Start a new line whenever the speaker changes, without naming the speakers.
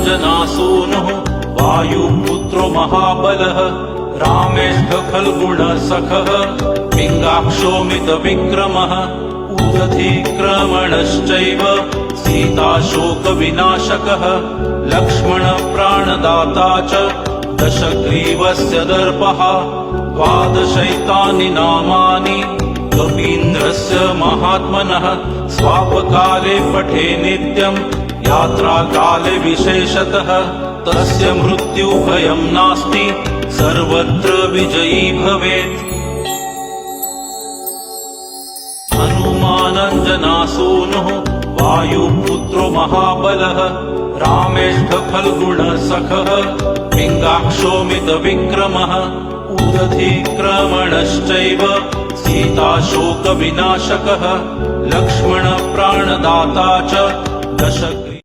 हनुमानञ्जनासूनुः वायुपुत्रो महाबलः रामेष्ठफल्गुणसखः पिङ्गाक्षो मितविक्रमः उदधिक्रमणश्चैव सीताशोकविनाशकः लक्ष्मणप्राणदाता च दशग्रीवस्य दर्पः द्वादशैतानि नामानि कपीन्द्रस्य महात्मनः स्वापकाले पठे नित्यम् यात्राकाले विशेषतः तस्य मृत्युभयं नास्ति सर्वत्र विजयी भवेत्। हनुमानञ्जनासूनुः वायुपुत्रो महाबलः रामेष्ठफल्गुणसखः पिङ्गाक्षो मितविक्रमः उदधिक्रमणश्चैव सीताशोकविनाशकः लक्ष्मणप्राणदाता च दशग्रीवस्य